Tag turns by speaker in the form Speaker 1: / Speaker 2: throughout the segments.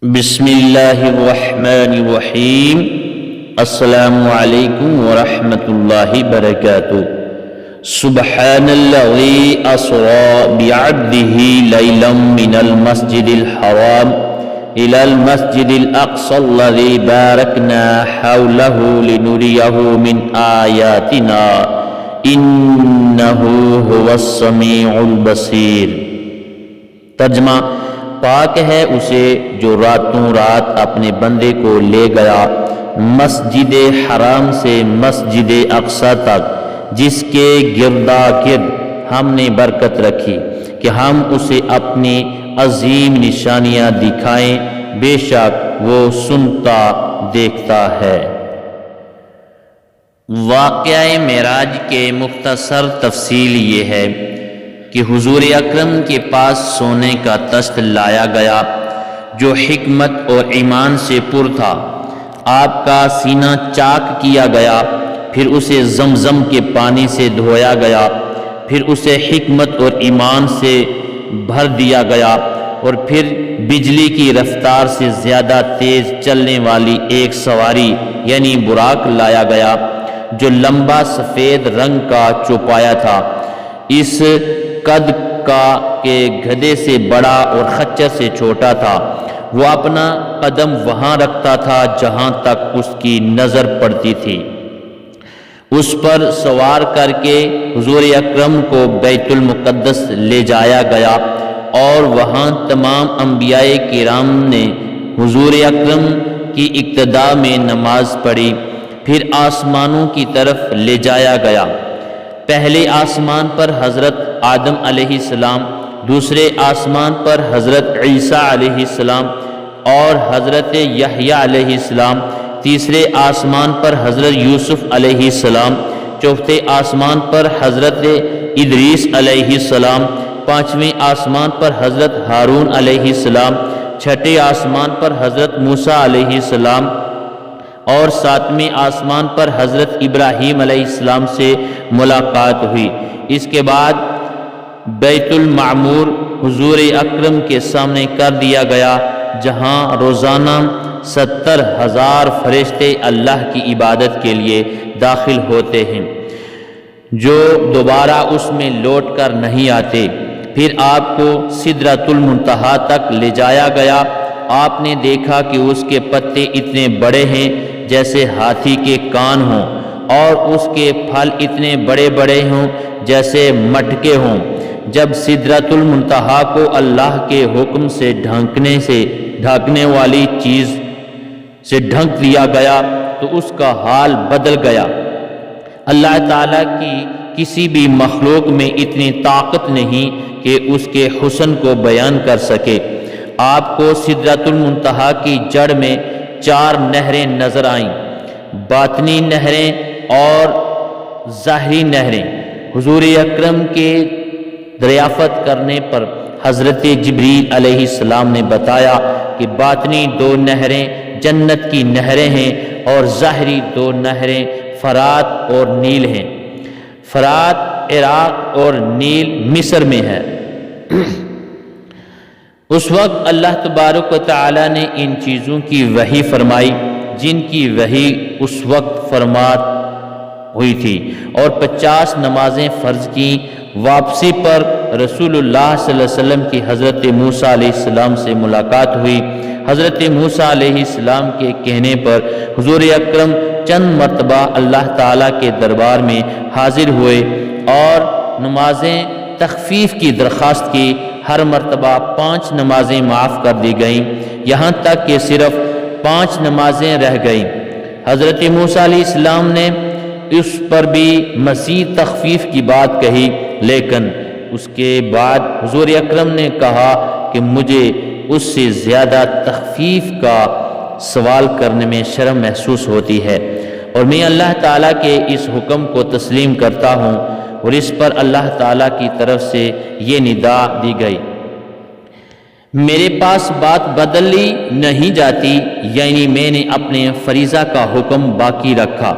Speaker 1: بسم اللہ الرحمن الرحیم۔ السلام علیکم ورحمۃ اللہ وبرکاتہ۔ سبحان الذی اسری بعبدہ لیلا من المسجد الحرام الی المسجد الاقصی الذی بارکنا حولہ لنریہ من آیاتنا انہ هو السمیع البصیر۔ ترجمہ: پاک ہے اسے جو راتوں رات اپنے بندے کو لے گیا مسجد حرام سے مسجد اقصی تک، جس کے گردا گرد ہم نے برکت رکھی کہ ہم اسے اپنی عظیم نشانیاں دکھائیں، بے شک وہ سنتا دیکھتا ہے۔ واقعہ معراج کے مختصر تفصیل یہ ہے کہ حضور اکرم کے پاس سونے کا تخت لایا گیا جو حکمت اور ایمان سے پر تھا۔ آپ کا سینہ چاک کیا گیا، پھر اسے زمزم کے پانی سے دھویا گیا، پھر اسے حکمت اور ایمان سے بھر دیا گیا، اور پھر بجلی کی رفتار سے زیادہ تیز چلنے والی ایک سواری یعنی براق لایا گیا جو لمبا سفید رنگ کا چوپایا تھا، اس قد کا کہ گدھے سے بڑا اور خچر سے چھوٹا تھا۔ وہ اپنا قدم وہاں رکھتا تھا جہاں تک اس کی نظر پڑتی تھی۔ اس پر سوار کر کے حضور اکرم کو بیت المقدس لے جایا گیا، اور وہاں تمام انبیاء کرام نے حضور اکرم کی اقتداء میں نماز پڑھی، پھر آسمانوں کی طرف لے جایا گیا۔ پہلے آسمان پر حضرت آدم علیہ السلام، دوسرے آسمان پر حضرت عیسیٰ علیہ السلام اور حضرت یحییٰ علیہ السلام، تیسرے آسمان پر حضرت یوسف علیہ السلام، چوتھے آسمان پر حضرت ادریس علیہ السلام، پانچویں آسمان پر حضرت ہارون علیہ السلام، چھٹے آسمان پر حضرت موسیٰ علیہ السلام، اور ساتویں آسمان پر حضرت ابراہیم علیہ السلام سے ملاقات ہوئی۔ اس کے بعد بیت المعمور حضور اکرم کے سامنے کر دیا گیا، جہاں روزانہ 70,000 فرشتے اللہ کی عبادت کے لیے داخل ہوتے ہیں، جو دوبارہ اس میں لوٹ کر نہیں آتے۔ پھر آپ کو سدرۃ المنتہا تک لے جایا گیا۔ آپ نے دیکھا کہ اس کے پتے اتنے بڑے ہیں جیسے ہاتھی کے کان ہوں، اور اس کے پھل اتنے بڑے بڑے ہوں جیسے مٹکے ہوں۔ جب سدرۃ المنتہا کو اللہ کے حکم سے ڈھانکنے والی چیز سے ڈھانک دیا گیا تو اس کا حال بدل گیا۔ اللہ تعالیٰ کی کسی بھی مخلوق میں اتنی طاقت نہیں کہ اس کے حسن کو بیان کر سکے۔ آپ کو سدرۃ المنتہا کی جڑ میں 4 نہریں نظر آئیں، باطنی نہریں اور ظاہری نہریں۔ حضور اکرم کے دریافت کرنے پر حضرت جبریل علیہ السلام نے بتایا کہ باطنی 2 نہریں جنت کی نہریں ہیں، اور ظاہری 2 نہریں فرات اور نیل ہیں۔ فرات عراق اور نیل مصر میں ہے۔ اس وقت اللہ تبارک و تعالی نے ان چیزوں کی وحی فرمائی جن کی وحی اس وقت فرمات ہوئی تھی، اور 50 نمازیں فرض کی۔ واپسی پر رسول اللہ صلی اللہ علیہ وسلم کی حضرت موسیٰ علیہ السلام سے ملاقات ہوئی۔ حضرت موسیٰ علیہ السلام کے کہنے پر حضور اکرم چند مرتبہ اللہ تعالیٰ کے دربار میں حاضر ہوئے اور نمازیں تخفیف کی درخواست کی۔ ہر مرتبہ 5 نمازیں معاف کر دی گئیں، یہاں تک کہ صرف 5 نمازیں رہ گئیں۔ حضرت موسیٰ علیہ السلام نے اس پر بھی مزید تخفیف کی بات کہی، لیکن اس کے بعد حضور اکرم نے کہا کہ مجھے اس سے زیادہ تخفیف کا سوال کرنے میں شرم محسوس ہوتی ہے، اور میں اللہ تعالیٰ کے اس حکم کو تسلیم کرتا ہوں۔ اور اس پر اللہ تعالیٰ کی طرف سے یہ ندا دی گئی: میرے پاس بات بدلی نہیں جاتی، یعنی میں نے اپنے فریضہ کا حکم باقی رکھا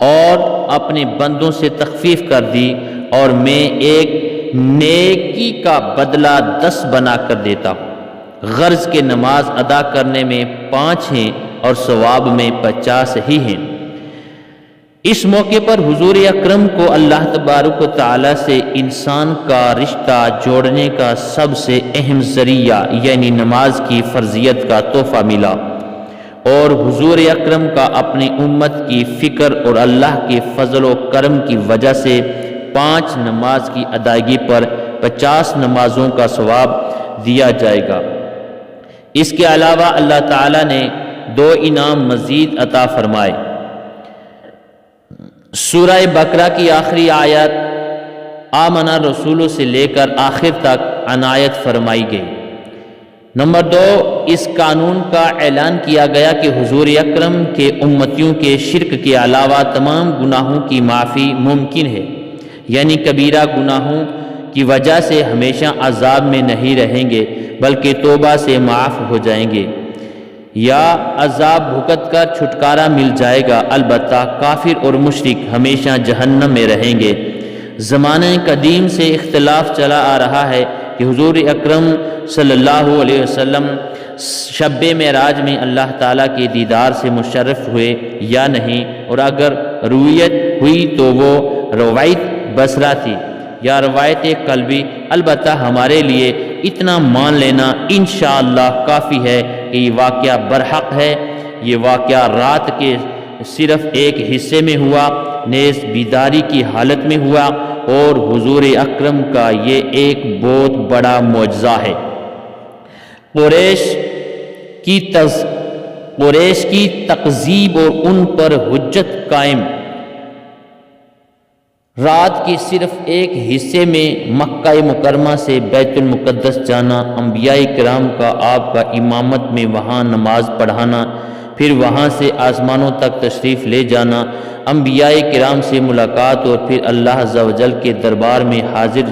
Speaker 1: اور اپنے بندوں سے تخفیف کر دی، اور میں ایک نیکی کا بدلہ 10 بنا کر دیتا ہوں۔ غرض کے نماز ادا کرنے میں 5 ہیں اور ثواب میں 50 ہی ہیں۔ اس موقع پر حضور اکرم کو اللہ تبارک و تعالیٰ سے انسان کا رشتہ جوڑنے کا سب سے اہم ذریعہ یعنی نماز کی فرضیت کا تحفہ ملا، اور حضور اکرم کا اپنی امت کی فکر اور اللہ کے فضل و کرم کی وجہ سے 5 نماز کی ادائیگی پر 50 نمازوں کا ثواب دیا جائے گا۔ اس کے علاوہ اللہ تعالیٰ نے 2 انعام مزید عطا فرمائے۔ سورہ بقرہ کی آخری آیت آمنہ رسولوں سے لے کر آخر تک عنایت فرمائی گئی۔ نمبر 2، اس قانون کا اعلان کیا گیا کہ حضور اکرم کے امتیوں کے شرک کے علاوہ تمام گناہوں کی معافی ممکن ہے، یعنی کبیرہ گناہوں کی وجہ سے ہمیشہ عذاب میں نہیں رہیں گے بلکہ توبہ سے معاف ہو جائیں گے، یا عذاب بھگت کر چھٹکارا مل جائے گا، البتہ کافر اور مشرک ہمیشہ جہنم میں رہیں گے۔ زمانہ قدیم سے اختلاف چلا آ رہا ہے کہ حضور اکرم صلی اللہ علیہ وسلم شب معراج میں اللہ تعالیٰ کے دیدار سے مشرف ہوئے یا نہیں، اور اگر رویت ہوئی تو وہ روایت بصرہ تھی یا روایت قلبی۔ البتہ ہمارے لیے اتنا مان لینا انشاءاللہ کافی ہے کہ یہ واقعہ برحق ہے۔ یہ واقعہ رات کے صرف ایک حصے میں ہوا، نیز بیداری کی حالت میں ہوا، اور حضور اکرم کا یہ ایک بہت بڑا معجزہ ہے۔ قریش کی تکذیب اور ان پر حجت قائم۔ رات کے صرف ایک حصے میں مکہ مکرمہ سے بیت المقدس جانا، انبیاء کرام کا آپ کا امامت میں وہاں نماز پڑھانا، پھر وہاں سے آسمانوں تک تشریف لے جانا، انبیاء کرام سے ملاقات، اور پھر اللہ عز و جل کے دربار میں حاضر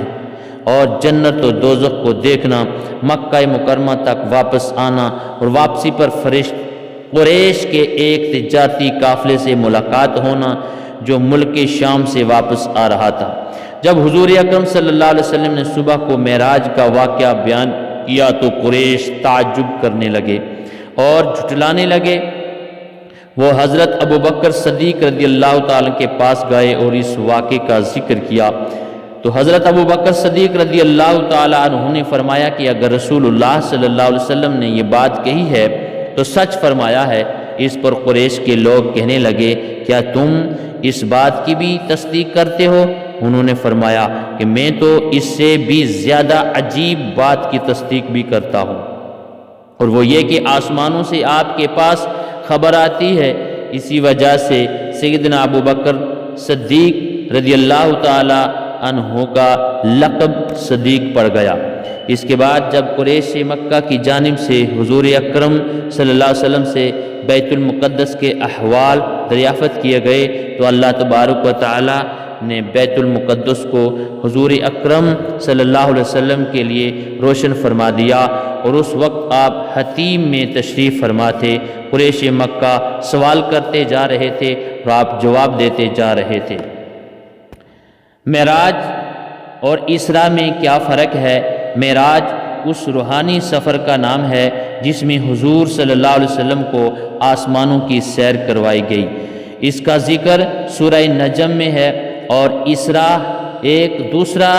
Speaker 1: اور جنت و دوزخ کو دیکھنا، مکہ مکرمہ تک واپس آنا، اور واپسی پر قریش کے ایک تجارتی قافلے سے ملاقات ہونا جو ملک شام سے واپس آ رہا تھا۔ جب حضور اکرم صلی اللہ علیہ وسلم نے صبح کو معراج کا واقعہ بیان کیا تو قریش تعجب کرنے لگے اور جھٹلانے لگے۔ وہ حضرت ابوبکر صدیق رضی اللہ تعالیٰ کے پاس گئے اور اس واقعے کا ذکر کیا تو حضرت ابوبکر صدیق رضی اللہ تعالیٰ عنہ نے فرمایا کہ اگر رسول اللہ صلی اللہ علیہ وسلم نے یہ بات کہی ہے تو سچ فرمایا ہے۔ اس پر قریش کے لوگ کہنے لگے، کیا تم اس بات کی بھی تصدیق کرتے ہو؟ انہوں نے فرمایا کہ میں تو اس سے بھی زیادہ عجیب بات کی تصدیق بھی کرتا ہوں، اور وہ یہ کہ آسمانوں سے آپ کے پاس خبر آتی ہے۔ اسی وجہ سے سیدنا ابوبکر صدیق رضی اللہ تعالی عنہ کا لقب صدیق پڑ گیا۔ اس کے بعد جب قریش مکہ کی جانب سے حضور اکرم صلی اللہ علیہ وسلم سے بیت المقدس کے احوال دریافت کیے گئے تو اللہ تبارک و تعالی نے بیت المقدس کو حضور اکرم صلی اللہ علیہ وسلم کے لیے روشن فرما دیا، اور اس وقت آپ حتیم میں تشریف فرما تھے۔ قریش مکہ سوال کرتے جا رہے تھے اور آپ جواب دیتے جا رہے تھے۔ معراج اور اسراء میں کیا فرق ہے؟ معراج اس روحانی سفر کا نام ہے جس میں حضور صلی اللہ علیہ وسلم کو آسمانوں کی سیر کروائی گئی۔ اس کا ذکر سورہ نجم میں ہے، اور اسراء ایک دوسرا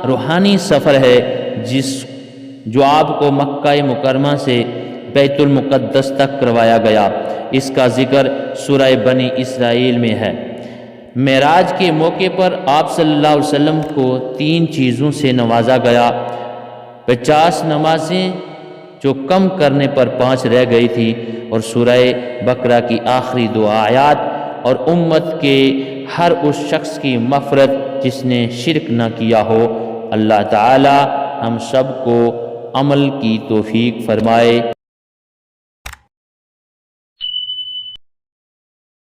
Speaker 1: روحانی سفر ہے جو آپ کو مکہ مکرمہ سے بیت المقدس تک کروایا گیا۔ اس کا ذکر سورہ بنی اسرائیل میں ہے۔ معراج کے موقع پر آپ صلی اللہ علیہ وسلم کو 3 چیزوں سے نوازا گیا۔ 50 نمازیں جو کم کرنے پر 5 رہ گئی تھی، اور سورہ بقرہ کی آخری 2 آیات، اور امت کے ہر اس شخص کی مغفرت جس نے شرک نہ کیا ہو۔ اللہ تعالی ہم سب کو عمل کی توفیق فرمائے۔